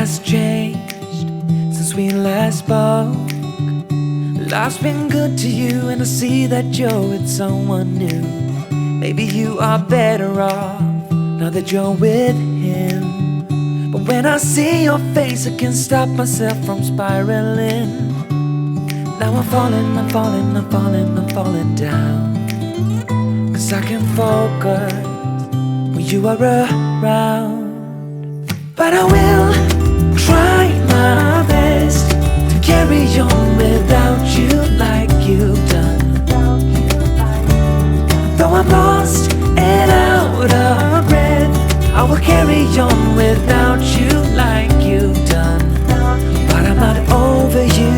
has changed since we last spoke. Life's been good to you, and I see that you're with someone new. Maybe you are better off now that you're with him. But when I see your face, I can't stop myself from spiraling. Now I'm falling, I'm falling, I'm falling, I'm falling down. 'Cause I can focus when you are around. But I will try my best to carry on without you like you've done. Though I'm lost and out of breath, I will carry on without you like you've done. But I'm not over you.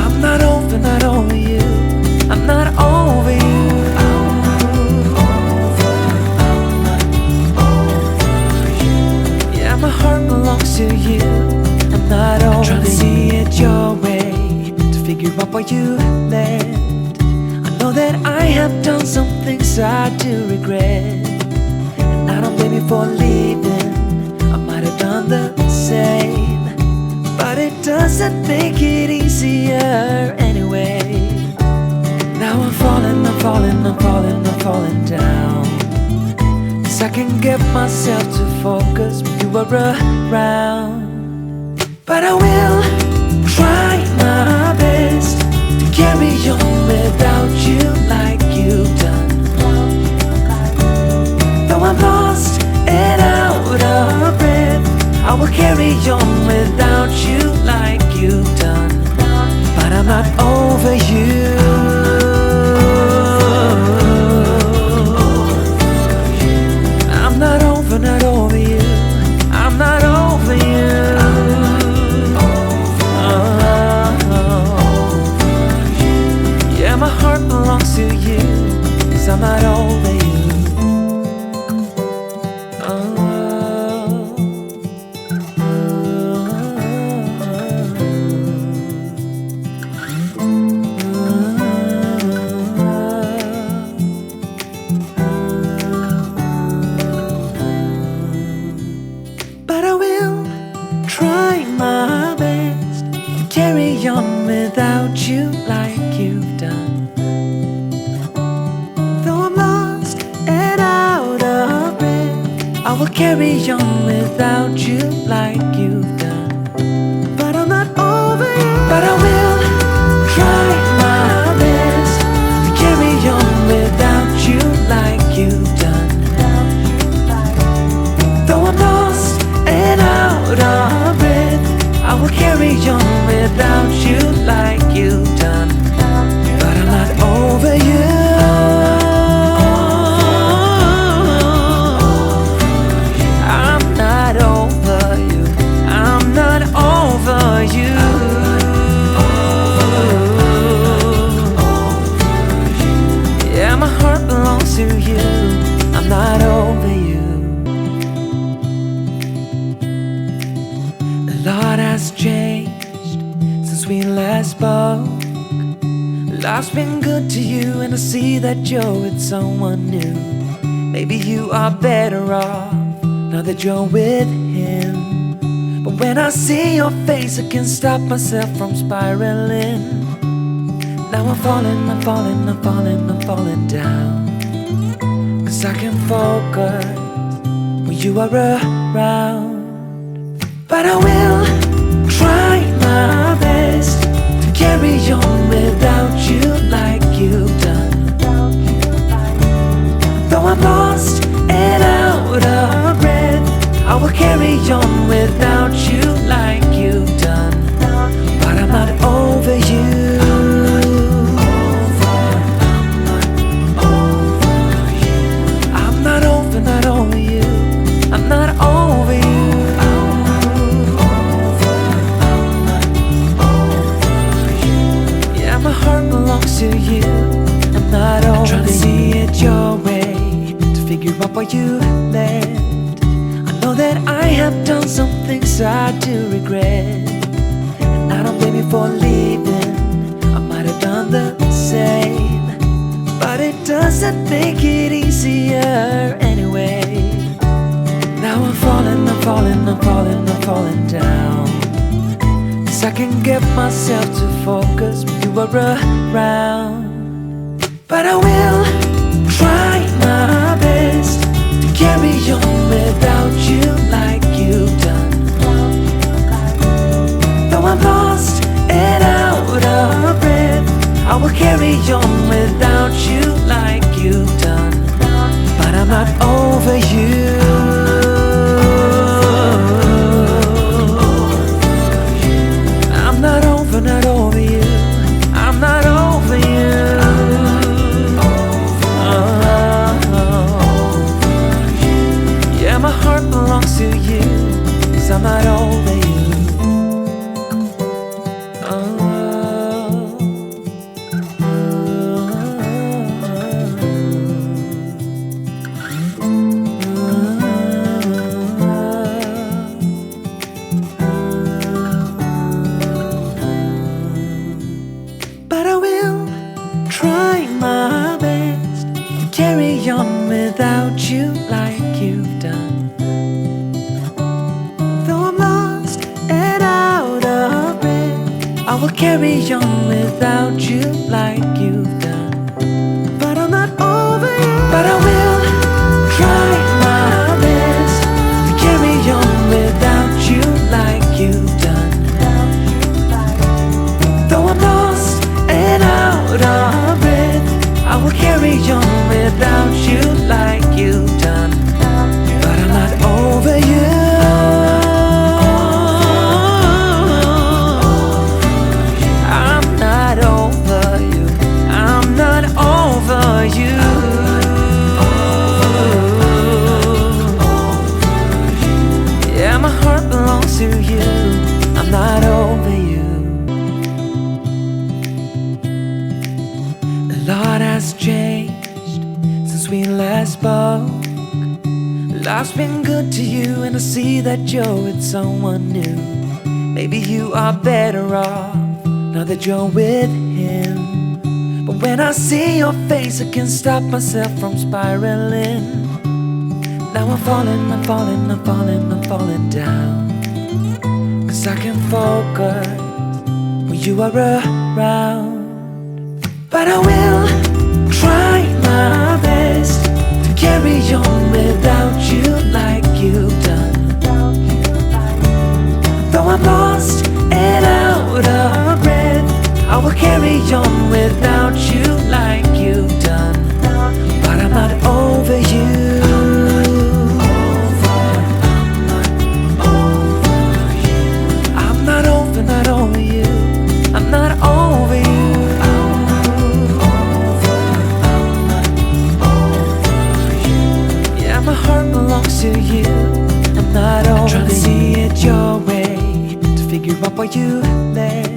I'm not over you. I'm not over you. Yeah, my heart belongs to you. I'm not over you. Trying to see it your way, to figure out why you left. I know that I have done some things I do regret, and I don't blame you for leaving. I might have done the same, but it doesn't make it easier anyway. Now I'm falling, I'm falling, I'm falling, I'm falling down. 'Cause I can get myself to focus when you are around. But I will try my best to carry on without you like you've done. Though I'm lost and out of breath, I will carry on without you like you've done. But I'm not over you. I'm not over you. I'm not over you. Yeah, my heart belongs to you, 'cause I'm not over you. Try my best to carry on without you like you've done. Though I'm lost and out of breath, I will carry on without you like you've done. But I'm not over you. But I will try my best to carry on without you like you've done. Though I'm lost and out of breath, I will carry on without you like you've done. But I'm not over you. I'm not over you. I'm not over you. Yeah, my heart belongs to you. I'm not over you. A lot has changed since we last spoke. Life's been good to you, and I see that you're with someone new. Maybe you are better off now that you're with him. But when I see your face, I can't stop myself from spiraling. Now I'm falling, I'm falling, I'm falling, I'm falling down. 'Cause I can focus when you are around. But I will try my best to carry on without you like you've done. Though I'm lost and out of breath, I will carry on without you like you've done. But I'm not over you. I'm not over you. I'm not over you. My heart belongs to you. I'm not over. Trying to see it your way, to figure out why you left. I know that I have done some things I do regret, and I don't blame you for leaving. I might have done the same, but it doesn't make it easier anyway. Now I'm falling, I'm falling, I'm falling, I'm falling down. 'Cause I can get myself to focus when you are around. But I will try my best to carry on without you like you've done. Though I'm lost and out of breath, I will carry on without you like you've done. But I'm not over you. I'm not over you. I'm not over you. Yeah, my heart belongs to you, 'cause I'm not over you. But I will try my best to carry on without you like you've done. Though I'm lost and out of breath, I will carry on without you like you've done. But I'm not over you. But I will try my best to carry on without you like you've done. Though I'm lost and out of breath, I will carry on without you like you've done. But I'm not over you. I'm not over you. I'm not over you. Yeah, my heart belongs to you. I'm not over you. A lot has changed since we last spoke. Life's been good to you, and I see that you're with someone new. Maybe you are better off now that you're with him. But when I see your face, I can't stop myself from spiraling. Now I'm falling, I'm falling, I'm falling, I'm falling down. 'Cause I can focus when you are around. But I will try my best to carry on without you like you've done. Though I'm lost and out of breath, I will carry on without you like you've done. But I'm not over you. I'm not over you. I'm not over you. My heart belongs to you. I'm not over you. I'm trying to see it your way, to figure out why you left.